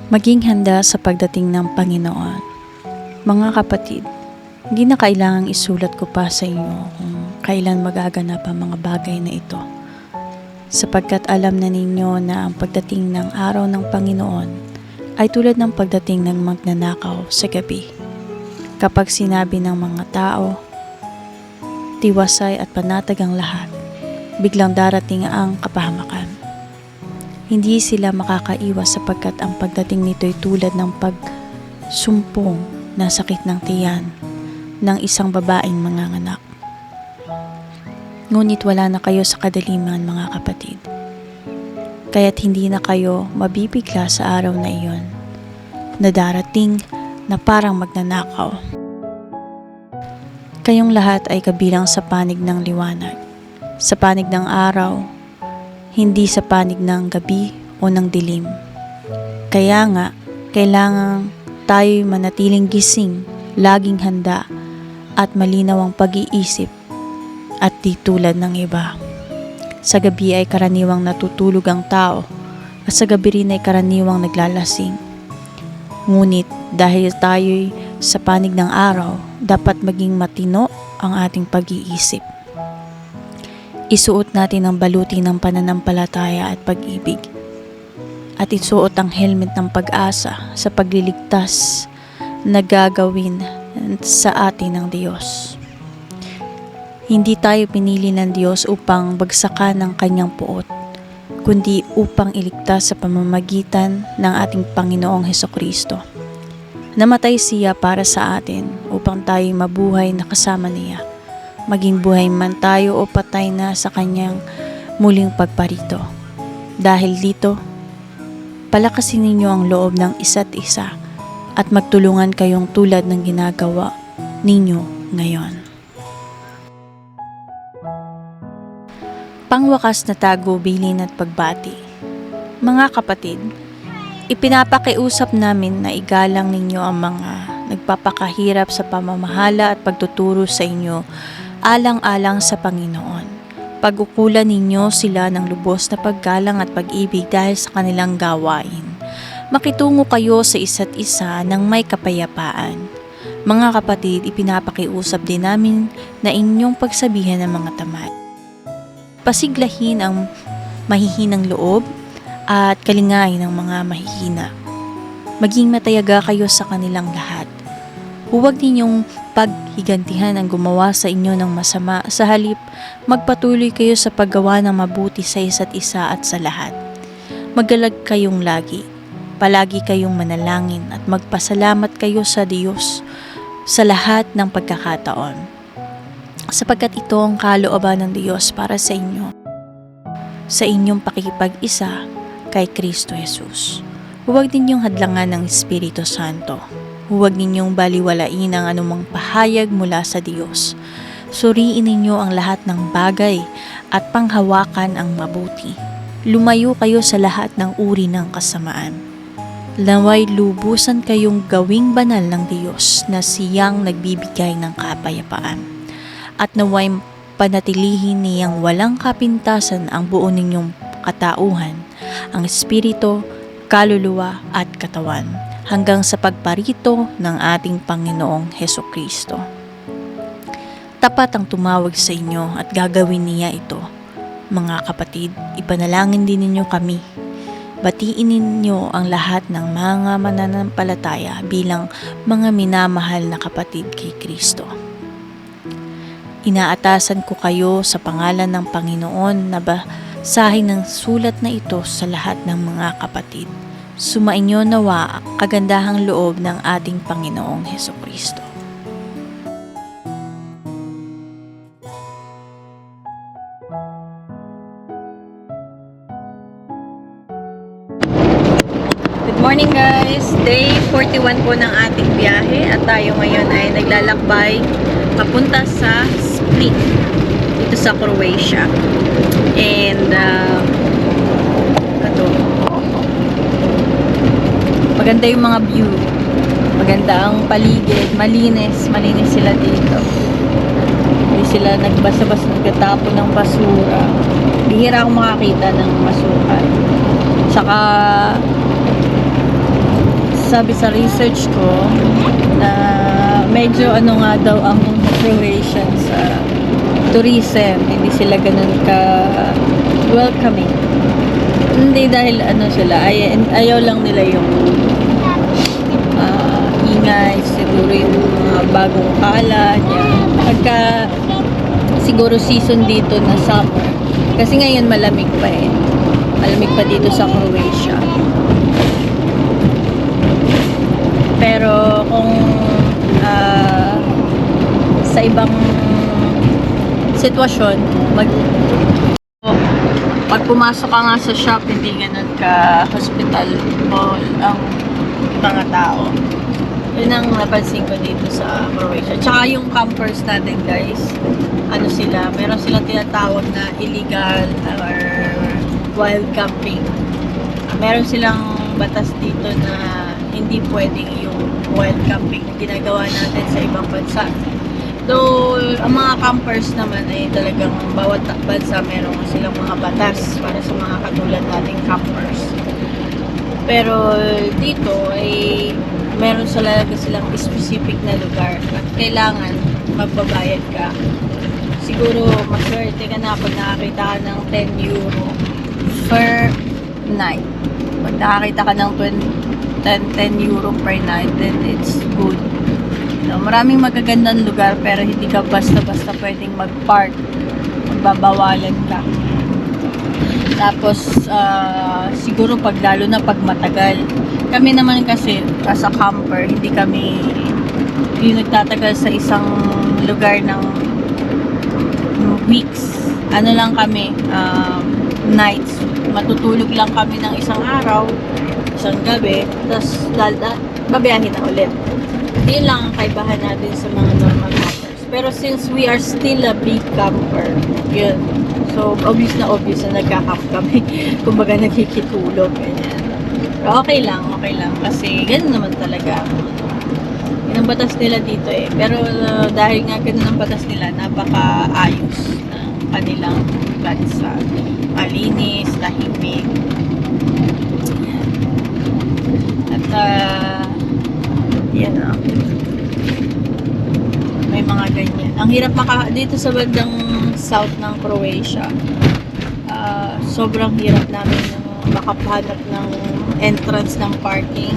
Maging handa sa pagdating ng Panginoon. Mga kapatid, hindi na kailangang isulat ko pa sa inyo kung kailan magaganap ang mga bagay na ito. Sapagkat alam na ninyo na ang pagdating ng araw ng Panginoon ay tulad ng pagdating ng magnanakaw sa gabi. Kapag sinabi ng mga tao, tiwasay at panatag ang lahat, biglang darating ang kapahamakan. Hindi sila makakaiwas sapagkat ang pagdating nito ay tulad ng pagsumpong na sakit ng tiyan ng isang babaeng manganganak. Ngunit wala na kayo sa kadaliman, mga kapatid. Kaya't hindi na kayo mabibigla sa araw na iyon na darating na parang magnanakaw. Kayong lahat ay kabilang sa panig ng liwanag, sa panig ng araw, hindi sa panig ng gabi o ng dilim. Kaya nga, kailangan tayo'y manatiling gising, laging handa, at malinaw ang pag-iisip, at di tulad ng iba. Sa gabi ay karaniwang natutulog ang tao, at sa gabi rin ay karaniwang naglalasing. Ngunit dahil tayo'y sa panig ng araw, dapat maging matino ang ating pag-iisip. Isuot natin ang baluti ng pananampalataya at pag-ibig. At isuot ang helmet ng pag-asa sa pagliligtas na gagawin sa atin ng Diyos. Hindi tayo pinili ng Diyos upang bagsakan ng kanyang puot, kundi upang iligtas sa pamamagitan ng ating Panginoong Hesukristo. Namatay siya para sa atin upang tayo mabuhay na kasama niya, maging buhay man tayo o patay na sa kanyang muling pagparito. Dahil dito, palakasin ninyo ang loob ng isa't isa at magtulungan kayong tulad ng ginagawa ninyo ngayon. Pangwakas na tagubilin at pagbati. Mga kapatid, ipinapakiusap namin na igalang ninyo ang mga nagpapakahirap sa pamamahala at pagtuturo sa inyo alang-alang sa Panginoon. Pag-ukulan ninyo sila ng lubos na paggalang at pag-ibig dahil sa kanilang gawain. Makitungo kayo sa isa't isa ng may kapayapaan. Mga kapatid, ipinapakiusap din namin na inyong pagsabihan ng mga tamad. Pasiglahin ang mahihinang loob at kalingain ng mga mahihina. Maging matayaga kayo sa kanilang lahat. Huwag ninyong paghigantihan ang gumawa sa inyo ng masama. Sa halip, magpatuloy kayo sa paggawa ng mabuti sa isa't isa at sa lahat. Magalag kayong lagi. Palagi kayong manalangin at magpasalamat kayo sa Diyos sa lahat ng pagkakataon. Sapagkat ito ang kalooban ng Diyos para sa inyo, sa inyong pakikipag-isa kay Kristo Jesus. Huwag ninyong hadlangan ng Espiritu Santo. Huwag ninyong baliwalain ang anumang pahayag mula sa Diyos. Suriin ninyo ang lahat ng bagay at panghawakan ang mabuti. Lumayo kayo sa lahat ng uri ng kasamaan. Naway lubusan kayong gawing banal ng Diyos na siyang nagbibigay ng kapayapaan. At naway panatilihin niyang walang kapintasan ang buo ninyong katauhan, ang espiritu, kaluluwa at katawan, hanggang sa pagparito ng ating Panginoong Hesukristo. Tapat ang tumawag sa inyo at gagawin niya ito. Mga kapatid, ipanalangin din ninyo kami. Batiin ninyo ang lahat ng mga mananampalataya bilang mga minamahal na kapatid kay Kristo. Inaatasan ko kayo sa pangalan ng Panginoon na basahin ng sulat na ito sa lahat ng mga kapatid. Sumainyo nawa ang kagandahang loob ng ating Panginoong Hesukristo. Good morning guys! Day 41 po ng ating biyahe at tayo ngayon ay naglalakbay papunta sa Split dito sa Croatia. And ito, maganda yung mga view, maganda ang paligid, malinis sila dito. Hindi sila nagbasa-basa, nagtatapon ng basura. Bihira akong makakita ng basura. Saka sabi sa research ko na medyo ano nga daw ang Croatian sa tourism, hindi sila ganun ka welcoming. Hindi dahil ano sila, ayaw lang nila yung ingay, siguro yung mga bagong kalat. Pagka siguro season dito na summer, kasi ngayon malamig pa eh. Malamig pa dito sa Croatia. Pero kung sa ibang sitwasyon, pag pumasok ka nga sa shop, hindi ganun ka hospitable ang mga tao. Yun ang napansin ko dito sa Croatia. Tsaka yung campers natin, guys, ano sila, meron silang tinatawag na illegal or wild camping. Meron silang batas dito na hindi pwedeng yung wild camping na ginagawa natin sa ibang bansa. So, ang mga campers naman ay talagang bawat bansa meron silang mga batas para sa mga katulad nating campers. Pero dito ay meron silang specific na lugar at kailangan magbabayad ka. Siguro maswerte ka na pag nakakita ka ng 10 euro per night. Pag nakakita ka ng 10 euro per night, then it's good. No, maraming magagandang lugar pero hindi ka basta-basta pwedeng mag-park. Magbabawalan ka. Tapos, siguro lalo na pag matagal. Kami naman kasi, as a camper, hindi kami nagtatagal sa isang lugar ng weeks. Ano lang kami, nights. Matutulog lang kami ng isang araw, isang gabi, tapos babiyahin na ulit. Yun lang ang kaibahan natin sa mga normal campers. Pero since we are still a big camper, yun. So, obvious na nagka-camp kami. Kumbaga, nagkikitulog. Ganyan. Pero okay lang. Kasi, ganun naman talaga. Yun ang batas nila dito eh. Pero, dahil nga ganun ang batas nila, napaka-ayos ng kanilang bansa. Malinis, tahimik. Yan. At, yan o. May mga ganyan. Ang hirap dito sa bandang south ng Croatia. Sobrang hirap namin makahanap ng entrance ng parking.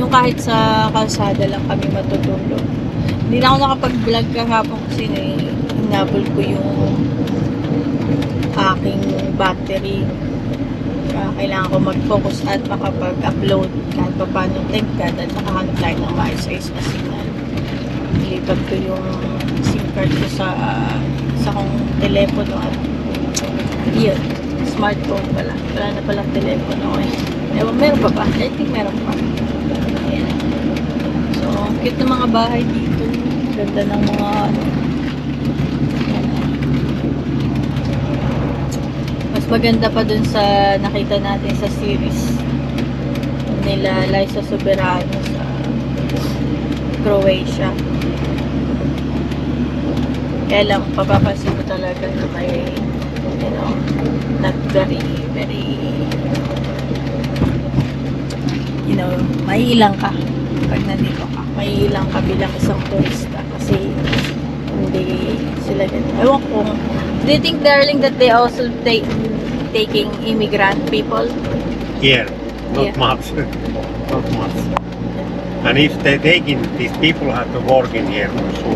Yung kahit sa kalsada lang kami matutulog. Hindi na ako nakapag-vlog kahapon kasi hinabol ko yung aking battery. Kailangan ko mag-focus at makapag-upload kahit pa paano TechCAD at saka hanap tayo ng maayos-ayos na signal. Ilipat ko yung SIM card ko sa kong telepono at yun, smartphone pala. Wala na palang telepono eh. Ewan, meron pa ba? I think meron pa. Ayan. So, ang cute ng mga bahay dito. Ganda ng mga maganda pa dun sa nakita natin sa series nila Liza Soberano sa Croatia. Kaya lang, papapansin mo talaga na may, not very, maiilang ka pag nandito ka. Maiilang ka bilang isang turista kasi hindi sila ganun. Ewan ko. Do you think, darling, that they also taking immigrant people? Here, not much. Not much. And if they taking, these people have to work in here, so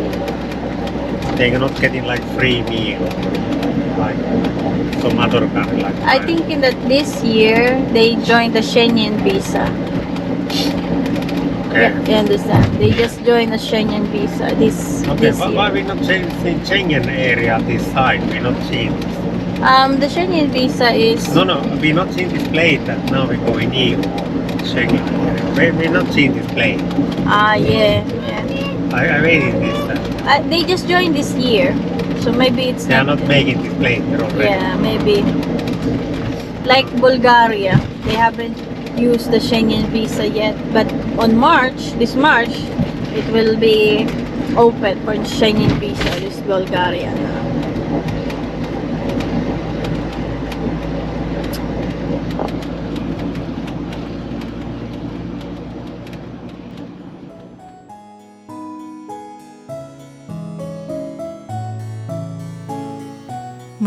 they are not getting like free meal, like some other country. Like I think that this year they joined the Schengen visa. Okay. Yeah, you understand? They just joined the Schengen visa this Okay, this but year. why we not in Schengen area this side? We not seen. The Schengen visa is No, we not seen this plate that now we go in EU Schengen area. We not seen this plate. yeah. I waited this time. They just joined this year, so maybe it's They are not making this plate here already. Yeah, maybe. Like Bulgaria, they haven't used the Schengen visa yet, but on this March, it will be open for Schengen visa, this Bulgaria.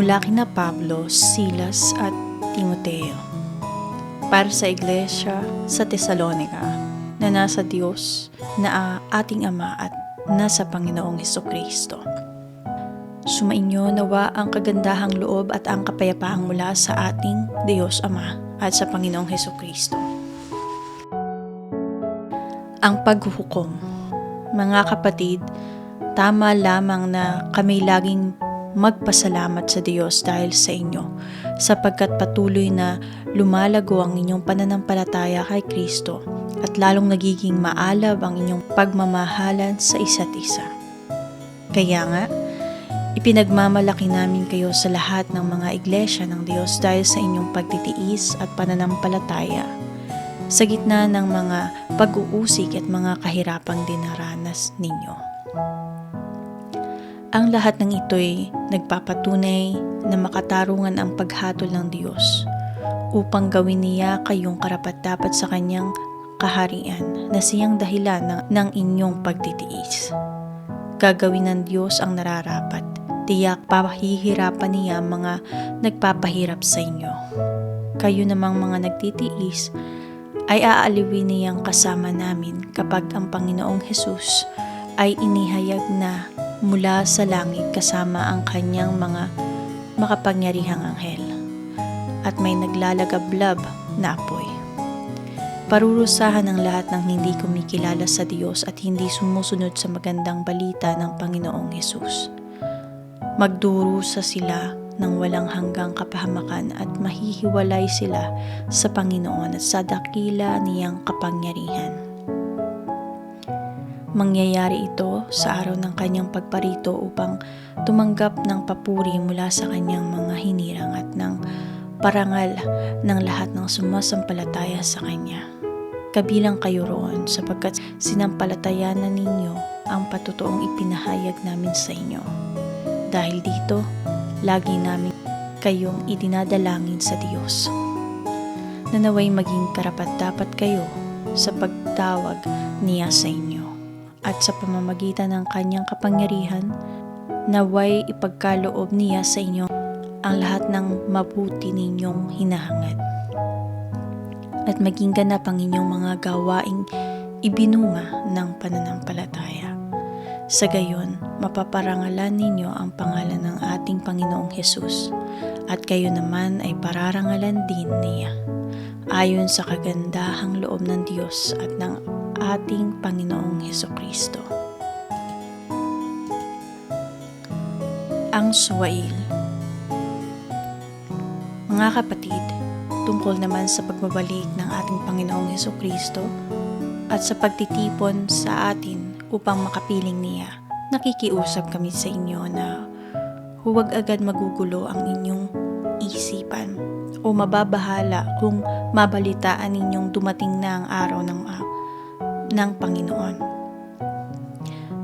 mula kina Pablo, Silas at Timoteo, para sa iglesia sa Tesalonica na nasa Diyos na ating Ama at nasa Panginoong Hesukristo. Sumainyo nawa ang kagandahang loob at ang kapayapaan mula sa ating Diyos Ama at sa Panginoong Hesukristo. Ang paghuhukom. Mga kapatid, tama lamang na kami laging magpasalamat sa Diyos dahil sa inyo, sapagkat patuloy na lumalago ang inyong pananampalataya kay Kristo at lalong nagiging maalab ang inyong pagmamahalan sa isa't isa. Kaya nga, ipinagmamalaki namin kayo sa lahat ng mga iglesia ng Diyos dahil sa inyong pagtitiis at pananampalataya sa gitna ng mga pag-uusig at mga kahirapang dinaranas ninyo. Ang lahat ng ito'y nagpapatunay na makatarungan ang paghatol ng Diyos upang gawin niya kayong karapat-dapat sa kanyang kaharian na siyang dahilan ng inyong pagtitiis. Gagawin ng Diyos ang nararapat. Tiyak pahihirapan niya ang mga nagpapahirap sa inyo. Kayo namang mga nagtitiis ay aaliwin niyang kasama namin kapag ang Panginoong Hesus ay inihayag na mula sa langit kasama ang kanyang mga makapangyarihang anghel at may naglalagablab na apoy. Parurusahan ang lahat ng hindi kumikilala sa Diyos at hindi sumusunod sa magandang balita ng Panginoong Hesus. Magdurusa sila ng walang hanggang kapahamakan at mahihiwalay sila sa Panginoon at sa dakila niyang kapangyarihan. Mangyayari ito sa araw ng kanyang pagparito upang tumanggap ng papuri mula sa kanyang mga hinirang at ng parangal ng lahat ng sumasampalataya sa kanya. Kabilang kayo roon sapagkat sinampalatayanan ninyo ang patutuong ipinahayag namin sa inyo. Dahil dito, lagi namin kayong idinadalangin sa Diyos na naway maging karapat-dapat kayo sa pagtawag niya sa inyo at sa pamamagitan ng kanyang kapangyarihan naway ipagkaloob niya sa inyo ang lahat ng mabuti ninyong hinahangad at maging ganap ang inyong mga gawaing ibinunga ng pananampalataya. Sa gayon, mapaparangalan ninyo ang pangalan ng ating Panginoong Hesus at kayo naman ay pararangalan din niya ayon sa kagandahang loob ng Diyos at ng ating Panginoong Hesukristo. Ang suwail. Mga kapatid, tungkol naman sa pagbabalik ng ating Panginoong Hesukristo at sa pagtitipon sa atin upang makapiling niya, nakikiusap kami sa inyo na huwag agad magugulo ang inyong isipan o mababahala kung mabalitaan ninyong dumating na ang araw ng Panginoon.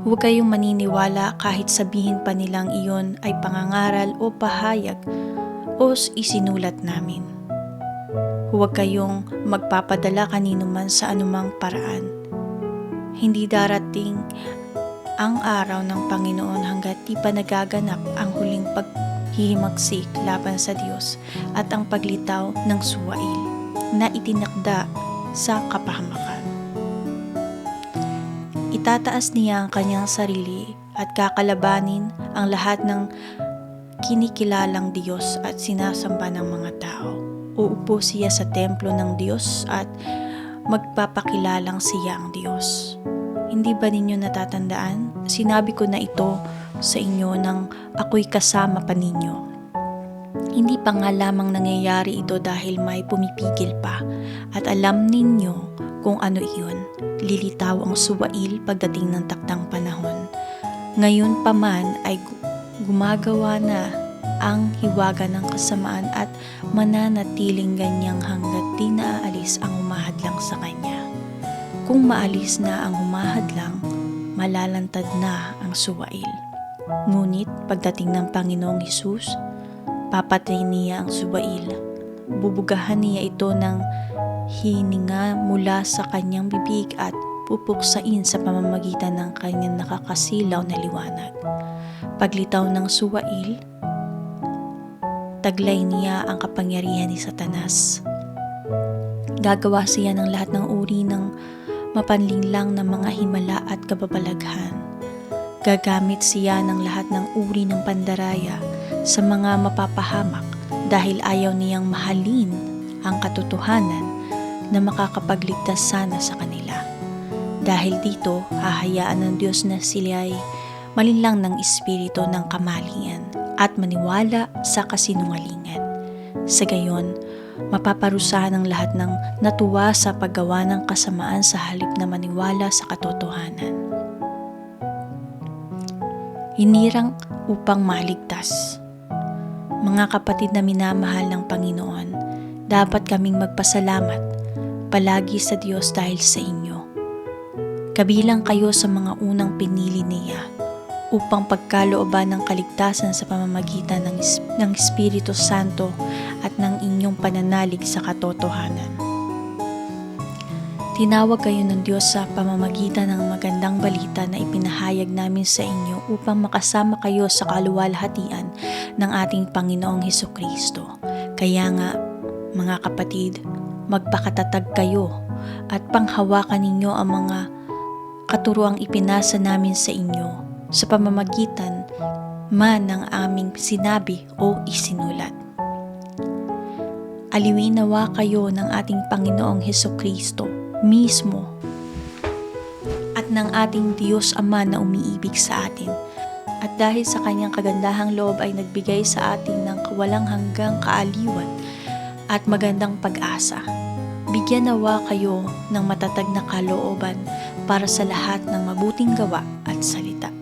Huwag kayong maniniwala kahit sabihin pa nilang iyon ay pangangaral o pahayag o isinulat namin. Huwag kayong magpapadala kanino man sa anumang paraan. Hindi darating ang araw ng Panginoon hanggat di pa nagaganap ang huling paghihimagsik laban sa Diyos at ang paglitaw ng suwail na itinakda sa kapahamakan. Itataas niya ang kanyang sarili at kakalabanin ang lahat ng kinikilalang Diyos at sinasamba ng mga tao. Uupo siya sa templo ng Diyos at magpapakilalang siya ang Diyos. Hindi ba ninyo natatandaan? Sinabi ko na ito sa inyo nang ako'y kasama pa ninyo. Hindi pa nga lamang nangyayari ito dahil may pumipigil pa at alam ninyo kung ano iyon. Lilitaw ang suwail pagdating ng takdang panahon. Ngayon pa man ay gumagawa na ang hiwaga ng kasamaan at mananatiling ganyang hanggat di naaalis ang humahadlang sa kanya. Kung maalis na ang humahadlang, malalantad na ang suwail. Ngunit pagdating ng Panginoong Hesus, papatay niya ang suwail. Bubugahan niya ito ng hininga mula sa kanyang bibig at pupuksain sa pamamagitan ng kanyang nakakasilaw na liwanag. Paglitaw ng suwail, taglay niya ang kapangyarihan ni Satanas. Gagawa siya ng lahat ng uri ng mapanlinlang na mga himala at kababalaghan. Gagamit siya ng lahat ng uri ng pandaraya sa mga mapapahamak dahil ayaw niyang mahalin ang katotohanan na makakapagligtas sana sa kanila. Dahil dito, hahayaan ng Diyos na sila ay malinlang ng espiritu ng kamalian at maniwala sa kasinungalingan. Sa gayon, mapaparusahan ang lahat ng natuwa sa paggawa ng kasamaan sa halip na maniwala sa katotohanan. Hinirang upang maligtas. Mga kapatid na minamahal ng Panginoon, dapat kaming magpasalamat palagi sa Diyos dahil sa inyo. Kabilang kayo sa mga unang pinili niya upang pagkalooban ng kaligtasan sa pamamagitan ng Espiritu Santo at ng inyong pananalig sa katotohanan. Tinawag kayo ng Diyos sa pamamagitan ng magandang balita na ipinahayag namin sa inyo upang makasama kayo sa kaluwalhatian ng ating Panginoong Hesukristo. Kaya nga, mga kapatid, magpakatatag kayo at panghawakan ninyo ang mga katuroang ipinasa namin sa inyo sa pamamagitan man ng aming sinabi o isinulat. Aliwin nawa kayo ng ating Panginoong Hesukristo mismo at ng ating Diyos Ama na umiibig sa atin. At dahil sa kanyang kagandahang loob ay nagbigay sa atin ng kawalang hanggang kaaliwan at magandang pag-asa. Bigyan nawa kayo ng matatag na kalooban para sa lahat ng mabuting gawa at salita.